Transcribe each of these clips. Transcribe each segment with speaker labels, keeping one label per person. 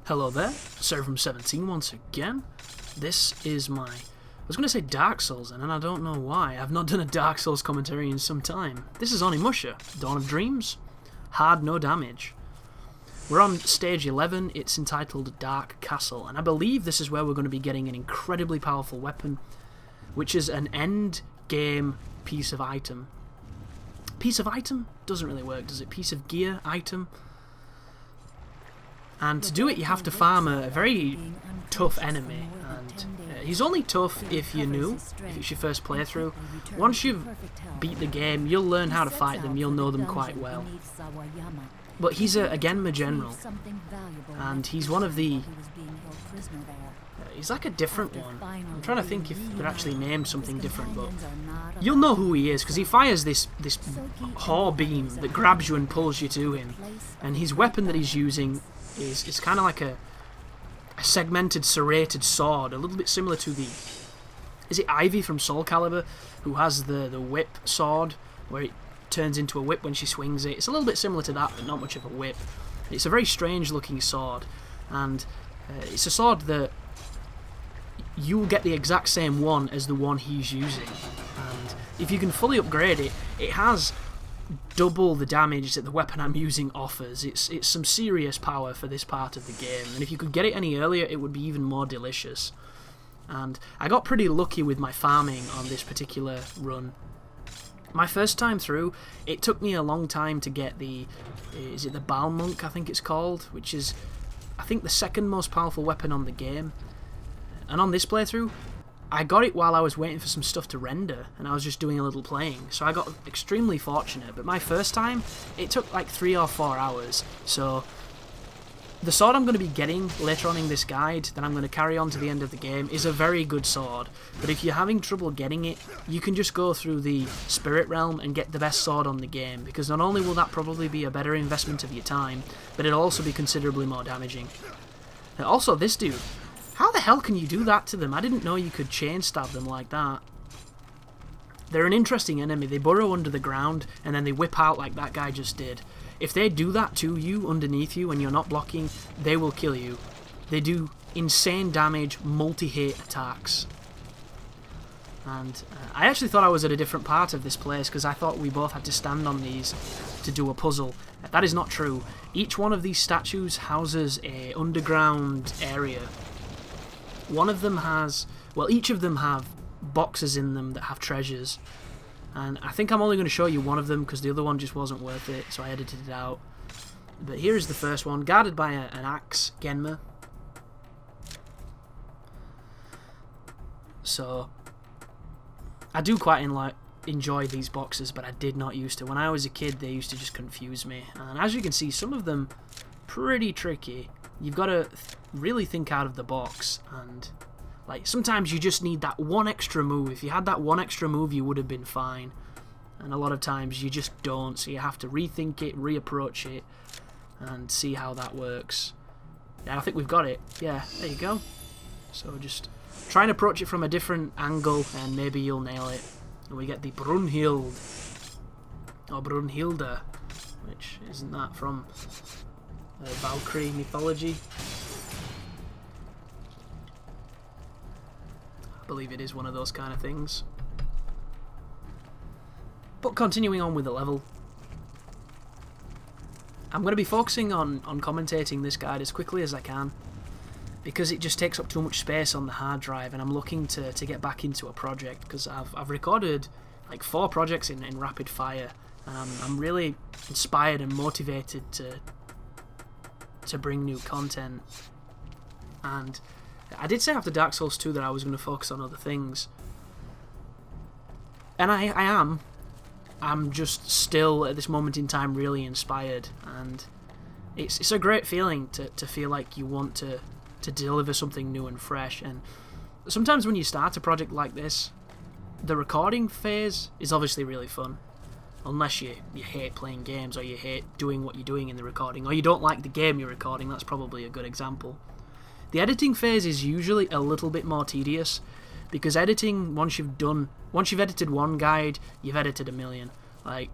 Speaker 1: Hello there, Servum17 once again. This is my... I was going to say Dark Souls, and I don't know why. I've not done a Dark Souls commentary in some time. This is Onimusha, Dawn of Dreams. Hard no damage. We're on stage 11, it's entitled Dark Castle, and I believe this is where we're going to be getting an incredibly powerful weapon, which is an end game piece of item. Piece of item? Doesn't really work, does it? Piece of gear item? And to do it, you have to farm a very tough enemy, and he's only tough if you're new, if it's your first playthrough. Once you've beat the game, you'll learn how to fight them, you'll know them quite well. But he's a Genma general, and he's one of the... he's like a different one. I'm trying to think if they're actually named something different, but you'll know who he is, because he fires this haw beam that grabs you and pulls you to him, and his weapon that he's using is kind of like a segmented, serrated sword, a little bit similar to the... is it Ivy from Soul Calibur, who has the whip sword, where it turns into a whip when she swings it? It's a little bit similar to that, but not much of a whip. It's a very strange looking sword, and it's a sword that you'll get the exact same one as the one he's using, and if you can fully upgrade it, it has double the damage that the weapon I'm using offers. It's some serious power for this part of the game, and if you could get it any earlier, it would be even more delicious. And I got pretty lucky with my farming on this particular run. My first time through, it took me a long time to get the... is it the Balmonk, I think it's called, which is, I think, the second most powerful weapon on the game. And on this playthrough, I got it while I was waiting for some stuff to render, and I was just doing a little playing, so I got extremely fortunate. But my first time, it took like 3 or 4 hours, so the sword I'm going to be getting later on in this guide, that I'm going to carry on to the end of the game, is a very good sword. But if you're having trouble getting it, you can just go through the Spirit Realm and get the best sword on the game, because not only will that probably be a better investment of your time, but it'll also be considerably more damaging. And also, this dude... how the hell can you do that to them? I didn't know you could chain stab them like that. They're an interesting enemy. They burrow under the ground and then they whip out like that guy just did. If they do that to you, underneath you, and you're not blocking, they will kill you. They do insane damage, multi-hit attacks. And I actually thought I was at a different part of this place, because I thought we both had to stand on these to do a puzzle. That is not true. Each one of these statues houses a underground area. One of them has... well, each of them have boxes in them that have treasures. And I think I'm only going to show you one of them because the other one just wasn't worth it, so I edited it out. But here is the first one, guarded by an axe, Genma. So, I do quite enjoy these boxes, but I did not used to. When I was a kid, they used to just confuse me. And as you can see, some of them pretty tricky. You've got to really think out of the box, and like sometimes you just need that one extra move. If you had that one extra move, you would have been fine, and a lot of times you just don't, so you have to rethink it, reapproach it, and see how that works. Yeah, I think we've got it. Yeah, there you go. So just try and approach it from a different angle, and maybe you'll nail it. And we get the Brunhild, or Brunhilde, which isn't that from Valkyrie mythology? I believe it is one of those kind of things. But continuing on with the level, I'm going to be focusing on commentating this guide as quickly as I can, because it just takes up too much space on the hard drive, and I'm looking to get back into a project, because I've recorded like 4 projects in rapid fire, and I'm really inspired and motivated to bring new content. And I did say after Dark Souls 2 that I was going to focus on other things, and I am. I'm just still at this moment in time really inspired, and it's a great feeling to feel like you want to deliver something new and fresh. And sometimes when you start a project like this, the recording phase is obviously really fun, unless you hate playing games, or you hate doing what you're doing in the recording, or you don't like the game you're recording. That's probably a good example. The editing phase is usually a little bit more tedious, because editing, once you've edited one guide, you've edited a million. Like,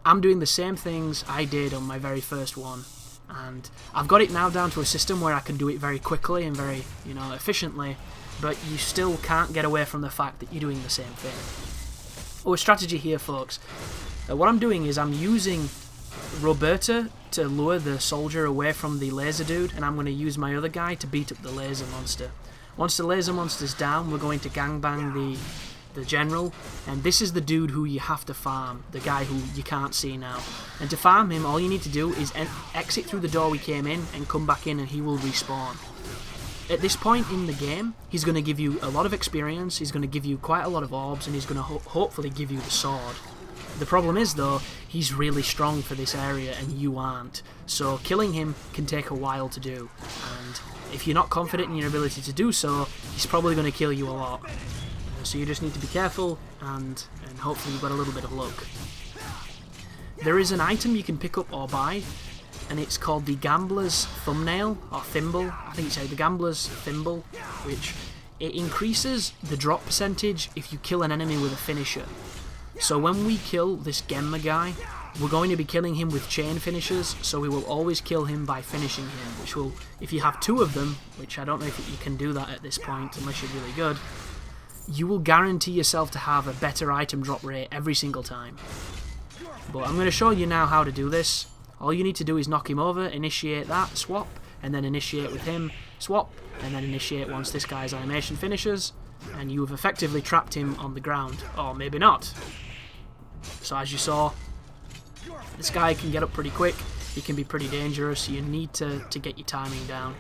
Speaker 1: I'm doing the same things I did on my very first one, And I've got it now down to a system where I can do it very quickly and very, you know, efficiently, but you still can't get away from the fact that you're doing the same thing. Oh, a strategy here, folks. What I'm doing is I'm using Roberta to lure the soldier away from the laser dude, and I'm going to use my other guy to beat up the laser monster. Once the laser monster's down, we're going to gangbang the general, and this is the dude who you have to farm, the guy who you can't see now. And to farm him, all you need to do is exit through the door we came in and come back in, and he will respawn. At this point in the game, he's going to give you a lot of experience, he's going to give you quite a lot of orbs, and he's going to hopefully give you the sword. The problem is, though, he's really strong for this area and you aren't, so killing him can take a while to do, and if you're not confident in your ability to do so, he's probably going to kill you a lot. So you just need to be careful, and hopefully you've got a little bit of luck. There is an item you can pick up or buy, and it's called the Gambler's Thumbnail, or Thimble. I think it's the Gambler's Thimble, which it increases the drop percentage if you kill an enemy with a finisher. So when we kill this Gemma guy, we're going to be killing him with chain finishers, so we will always kill him by finishing him, which will, if you have 2 of them, which I don't know if you can do that at this point unless you're really good, you will guarantee yourself to have a better item drop rate every single time. But I'm going to show you now how to do this. All you need to do is knock him over, initiate that, swap, and then initiate with him, swap, and then initiate once this guy's animation finishes, and you have effectively trapped him on the ground. Or maybe not. So as you saw, this guy can get up pretty quick, he can be pretty dangerous, so you need to get your timing down.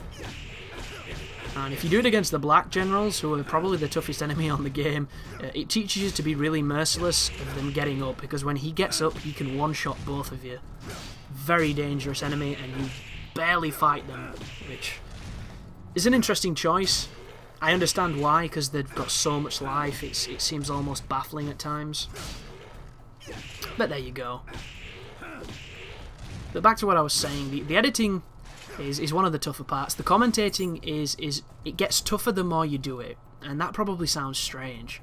Speaker 1: And if you do it against the black generals, who are probably the toughest enemy on the game, it teaches you to be really merciless of them getting up, because when he gets up, he can one-shot both of you. Very dangerous enemy, and you barely fight them, which is an interesting choice. I understand why, because they've got so much life, it seems almost baffling at times. But there you go. But back to what I was saying, the editing is one of the tougher parts. The commentating is it gets tougher the more you do it, and that probably sounds strange.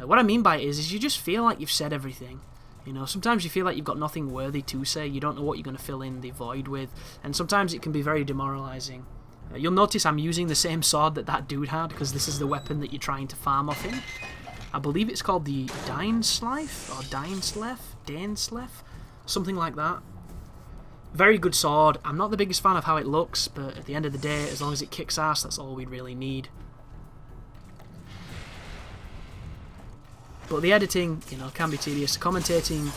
Speaker 1: What I mean by it is you just feel like you've said everything. You know, sometimes you feel like you've got nothing worthy to say, you don't know what you're going to fill in the void with, and sometimes it can be very demoralising. You'll notice I'm using the same sword that dude had, because this is the weapon that you're trying to farm off him. I believe it's called the Dainsleif, or Dainsleif, something like that. Very good sword. I'm not the biggest fan of how it looks, but at the end of the day, as long as it kicks ass, that's all we really need. But the editing, you know, can be tedious. Commentating,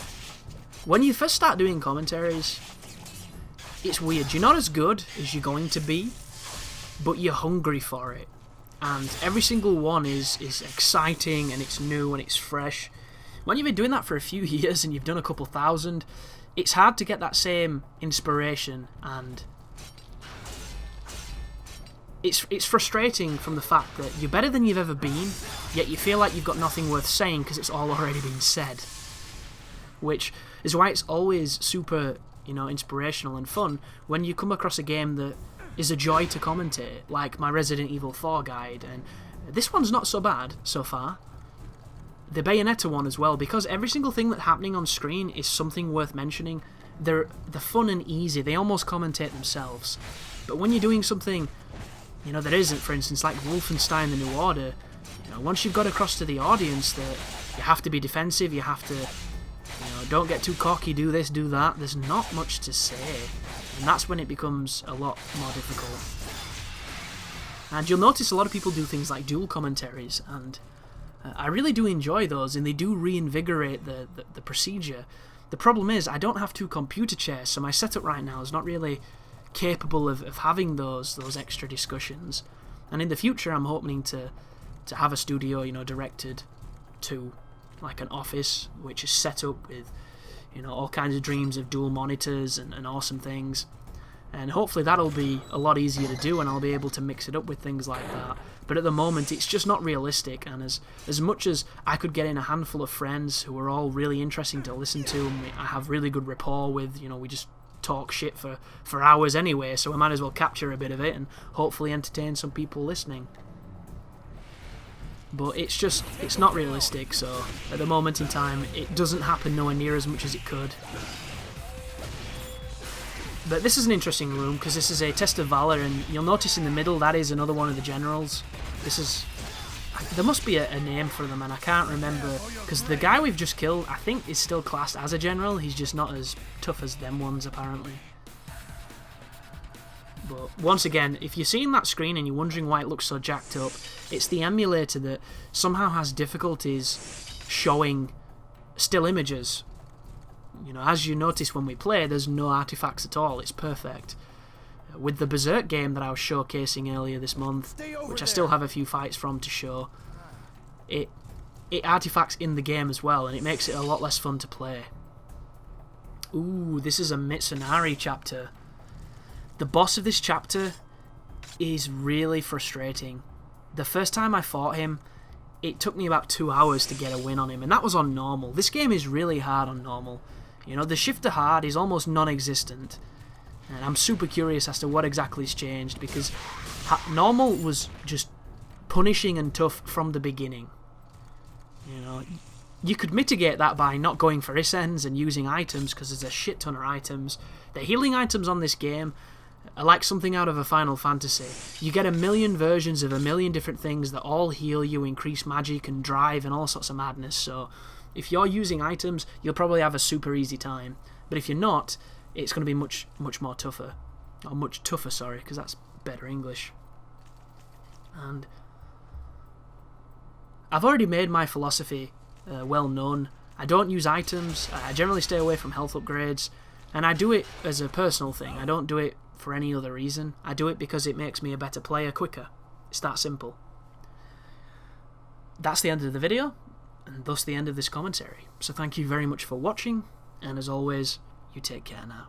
Speaker 1: when you first start doing commentaries, it's weird. You're not as good as you're going to be, but you're hungry for it. And every single one is exciting, and it's new, and it's fresh. When you've been doing that for a few years, and you've done a couple thousand, it's hard to get that same inspiration, and it's frustrating from the fact that you're better than you've ever been, yet you feel like you've got nothing worth saying because it's all already been said. Which is why it's always super, you know, inspirational and fun when you come across a game that is a joy to commentate, like my Resident Evil 4 guide, and this one's not so bad so far. The Bayonetta one as well, because every single thing that's happening on screen is something worth mentioning. They're fun and easy, they almost commentate themselves. But when you're doing something, you know, that isn't, for instance, like Wolfenstein The New Order, you know, once you've got across to the audience that you have to be defensive, you have to, you know, don't get too cocky, do this, do that, there's not much to say. And that's when it becomes a lot more difficult. And you'll notice a lot of people do things like dual commentaries, and I really do enjoy those, and they do reinvigorate the procedure. The problem is, I don't have 2 computer chairs, so my setup right now is not really capable of having those extra discussions. And in the future, I'm hoping to have a studio, you know, directed to like an office, which is set up with, you know, all kinds of dreams of dual monitors and awesome things. And hopefully that'll be a lot easier to do, and I'll be able to mix it up with things like that. But at the moment, it's just not realistic, and as much as I could get in a handful of friends who are all really interesting to listen to, and I have really good rapport with, you know, we just talk shit for hours anyway, so I might as well capture a bit of it and hopefully entertain some people listening. But it's not realistic, so at the moment in time, it doesn't happen nowhere near as much as it could. But this is an interesting room because this is a test of valor, and you'll notice in the middle that is another one of the generals. This is... There must be a name for them, and I can't remember, because the guy we've just killed, I think, is still classed as a general. He's just not as tough as them ones, apparently. But once again, if you're seeing that screen and you're wondering why it looks so jacked up, it's the emulator that somehow has difficulties showing still images. You know, as you notice when we play, there's no artifacts at all. It's perfect. With the Berserk game that I was showcasing earlier this month, which I still have a few fights from to show, it artifacts in the game as well, and it makes it a lot less fun to play. Ooh, this is a Mitsunari chapter. The boss of this chapter is really frustrating. The first time I fought him, it took me about 2 hours to get a win on him, and that was on normal. This game is really hard on normal. You know, the shift to hard is almost non-existent. And I'm super curious as to what exactly has changed, because normal was just punishing and tough from the beginning. You know, you could mitigate that by not going for Isens and using items, because there's a shit ton of items. The healing items on this game are like something out of a Final Fantasy. You get a million versions of a million different things that all heal you, increase magic and drive and all sorts of madness. So if you're using items, you'll probably have a super easy time. But if you're not, it's going to be much more tougher. Or much tougher, sorry, because that's better English. And I've already made my philosophy well known. I don't use items, I generally stay away from health upgrades, and I do it as a personal thing. I don't do it for any other reason. I do it because it makes me a better player quicker. It's that simple. That's the end of the video, and thus the end of this commentary. So thank you very much for watching, and as always, you take care now.